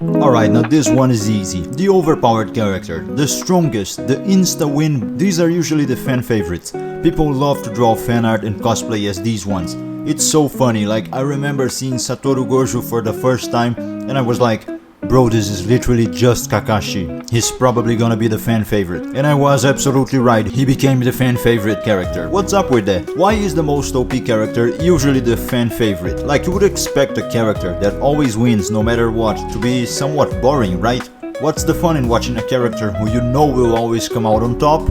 Alright, now this one is easy. The overpowered character, the strongest, the insta-win, these are usually the fan favorites. People love to draw fan art and cosplay as these ones. It's so funny, like I remember seeing Satoru Gojo for the first time and I was like, bro, this is literally just Kakashi. He's probably gonna be the fan favorite. And I was absolutely right, he became the fan favorite character. What's up with that? Why is the most OP character usually the fan favorite? Like you would expect a character that always wins no matter what to be somewhat boring, right? What's the fun in watching a character who you know will always come out on top?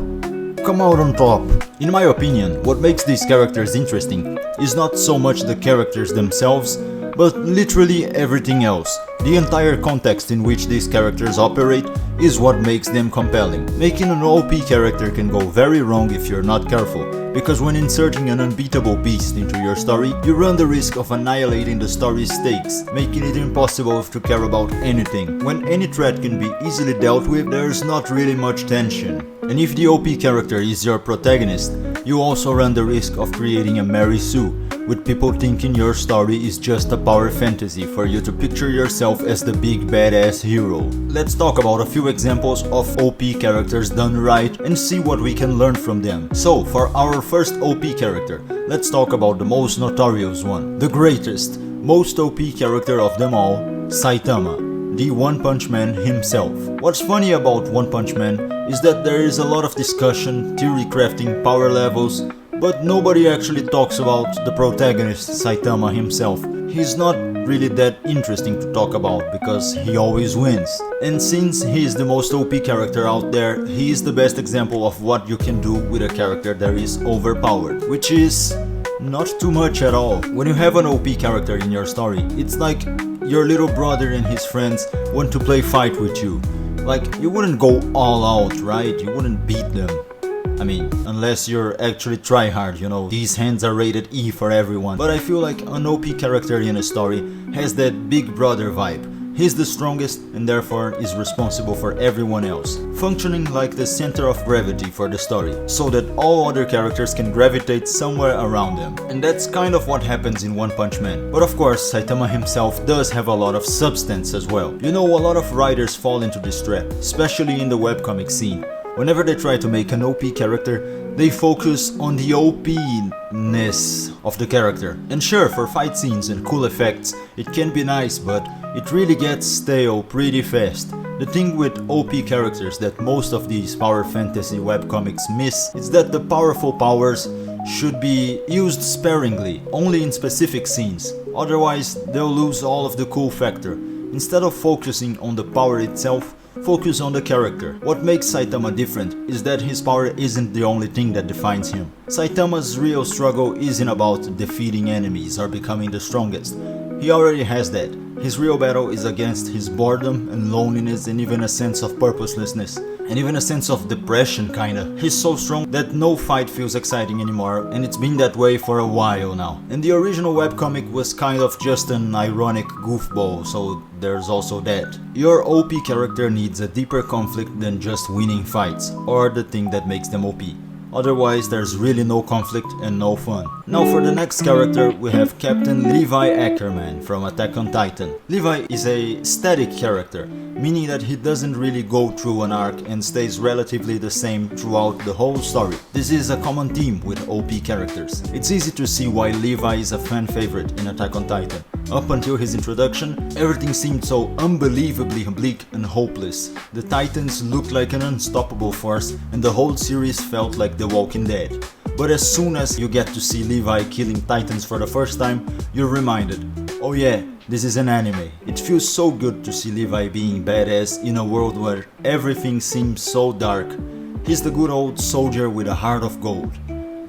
Come out on top. In my opinion, what makes these characters interesting is not so much the characters themselves, but literally everything else. The entire context in which these characters operate is what makes them compelling. Making an OP character can go very wrong if you're not careful, because when inserting an unbeatable beast into your story, you run the risk of annihilating the story's stakes, making it impossible to care about anything. When any threat can be easily dealt with, there's not really much tension. And if the OP character is your protagonist, you also run the risk of creating a Mary Sue, with people thinking your story is just a power fantasy for you to picture yourself as the big badass hero. Let's talk about a few examples of OP characters done right and see what we can learn from them. So, for our first OP character, let's talk about the most notorious one, the greatest, most OP character of them all, Saitama, the One Punch Man himself. What's funny about One Punch Man is that there is a lot of discussion, theory crafting, power levels, but nobody actually talks about the protagonist Saitama himself. He's not really that interesting to talk about because he always wins. And since he is the most OP character out there, he is the best example of what you can do with a character that is overpowered, which is not too much at all. When you have an OP character in your story, it's like your little brother and his friends want to play fight with you. Like, you wouldn't go all out, right? You wouldn't beat them. I mean, unless you're actually try hard, you know, these hands are rated E for everyone. But I feel like an OP character in a story has that big brother vibe. He's the strongest and therefore is responsible for everyone else, functioning like the center of gravity for the story, so that all other characters can gravitate somewhere around them. And that's kind of what happens in One Punch Man. But of course, Saitama himself does have a lot of substance as well. You know, a lot of writers fall into this trap, especially in the webcomic scene. Whenever they try to make an OP character, they focus on the OP-ness of the character. And sure, for fight scenes and cool effects, it can be nice, but it really gets stale pretty fast. The thing with OP characters that most of these power fantasy webcomics miss is that the powerful powers should be used sparingly, only in specific scenes. Otherwise, they'll lose all of the cool factor. Instead of focusing on the power itself, focus on the character. What makes Saitama different is that his power isn't the only thing that defines him. Saitama's real struggle isn't about defeating enemies or becoming the strongest. He already has that. His real battle is against his boredom and loneliness and even a sense of purposelessness. And even a sense of depression kinda. He's so strong that no fight feels exciting anymore, and it's been that way for a while now. And the original webcomic was kind of just an ironic goofball, so there's also that. Your OP character needs a deeper conflict than just winning fights, or the thing that makes them OP. Otherwise, there's really no conflict and no fun. Now for the next character, we have Captain Levi Ackerman from Attack on Titan. Levi is a static character, meaning that he doesn't really go through an arc and stays relatively the same throughout the whole story. This is a common theme with OP characters. It's easy to see why Levi is a fan favorite in Attack on Titan. Up until his introduction, everything seemed so unbelievably bleak and hopeless. The Titans looked like an unstoppable force and the whole series felt like The Walking Dead. But as soon as you get to see Levi killing Titans for the first time, you're reminded, oh yeah, this is an anime. It feels so good to see Levi being badass in a world where everything seems so dark. He's the good old soldier with a heart of gold.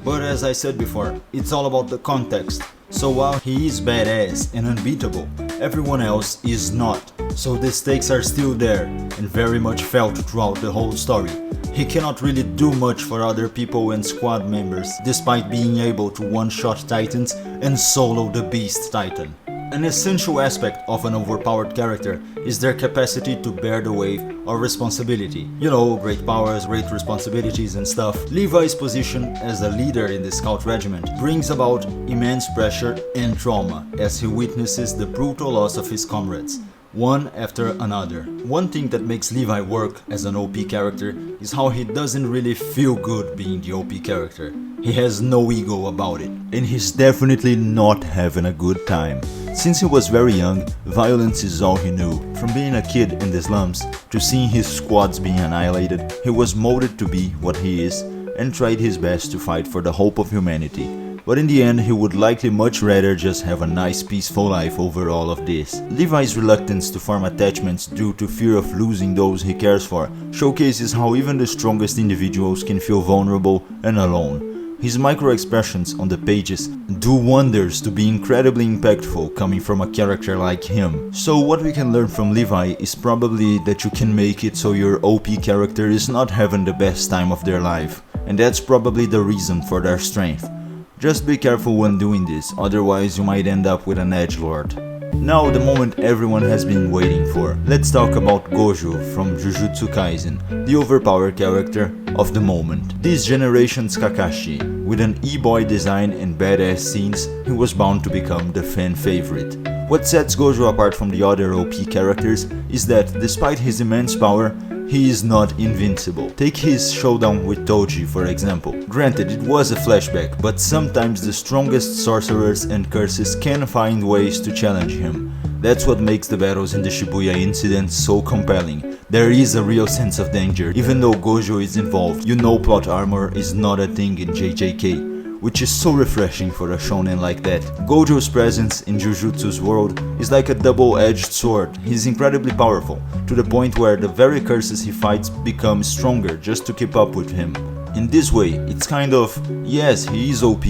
But as I said before, it's all about the context. So while he is badass and unbeatable, everyone else is not. So the stakes are still there and very much felt throughout the whole story. He cannot really do much for other people and squad members, despite being able to one-shot Titans and solo the Beast Titan. An essential aspect of an overpowered character is their capacity to bear the weight of responsibility. You know, great powers, great responsibilities and stuff. Levi's position as a leader in the scout regiment brings about immense pressure and trauma as he witnesses the brutal loss of his comrades. one after another. One thing that makes Levi work as an OP character is how he doesn't really feel good being the OP character. He has no ego about it, and he's definitely not having a good time. Since he was very young, violence is all he knew. From being a kid in the slums to seeing his squads being annihilated, he was molded to be what he is and tried his best to fight for the hope of humanity. But in the end, he would likely much rather just have a nice peaceful life over all of this. Levi's reluctance to form attachments due to fear of losing those he cares for showcases how even the strongest individuals can feel vulnerable and alone. His micro-expressions on the pages do wonders to be incredibly impactful coming from a character like him. So what we can learn from Levi is probably that you can make it so your OP character is not having the best time of their life, and that's probably the reason for their strength. Just be careful when doing this, otherwise you might end up with an edgelord. Now the moment everyone has been waiting for. Let's talk about Gojo from Jujutsu Kaisen, the overpowered character of the moment. This generation's Kakashi. With an e-boy design and badass scenes, he was bound to become the fan favorite. What sets Gojo apart from the other OP characters is that, despite his immense power, he is not invincible. Take his showdown with Toji for example. Granted, it was a flashback, but sometimes the strongest sorcerers and curses can find ways to challenge him. That's what makes the battles in the Shibuya incident so compelling. There is a real sense of danger. Even though Gojo is involved, you know plot armor is not a thing in JJK, which is so refreshing for a shonen like that. Gojo's presence in Jujutsu's world is like a double-edged sword. He's incredibly powerful, to the point where the very curses he fights become stronger just to keep up with him. In this way, it's kind of, yes, he is OP,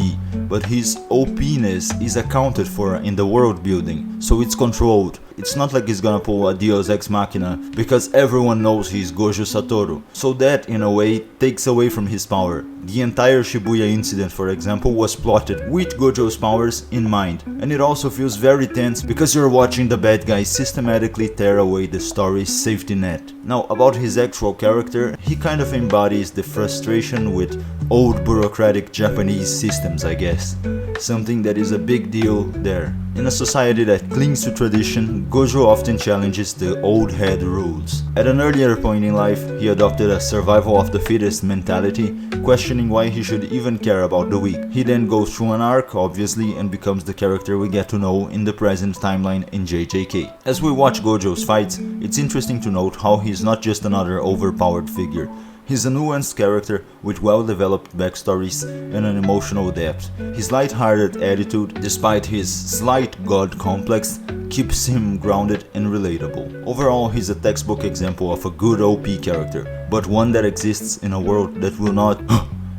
but his OPness is accounted for in the world building, so it's controlled. It's not like he's gonna pull a Deus Ex Machina because everyone knows he's Gojo Satoru, so that in a way takes away from his power. The entire Shibuya incident, for example, was plotted with Gojo's powers in mind, and it also feels very tense because you're watching the bad guy systematically tear away the story's safety net. Now, about his actual character, he kind of embodies the frustration with old bureaucratic Japanese systems, I guess. Something that is a big deal there. In a society that clings to tradition, Gojo often challenges the old head rules. At an earlier point in life, he adopted a survival of the fittest mentality, questioning why he should even care about the weak. He then goes through an arc, obviously, and becomes the character we get to know in the present timeline in JJK. As we watch Gojo's fights, it's interesting to note how he's not just another overpowered figure. He's a nuanced character with well-developed backstories and an emotional depth. His light-hearted attitude, despite his slight god complex, keeps him grounded and relatable. Overall, he's a textbook example of a good OP character, but one that exists in a world that will not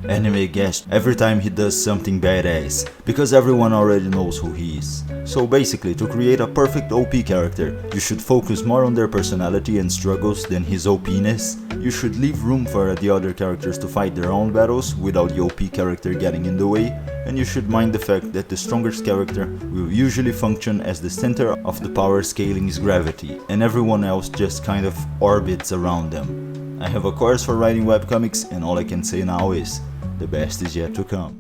anime gasp every time he does something badass, because everyone already knows who he is. So basically, to create a perfect OP character, you should focus more on their personality and struggles than his OPness. You should leave room for the other characters to fight their own battles without the OP character getting in the way, and you should mind the fact that the strongest character will usually function as the center of the power scaling's gravity, and everyone else just kind of orbits around them. I have a course for writing webcomics, and all I can say now is, the best is yet to come.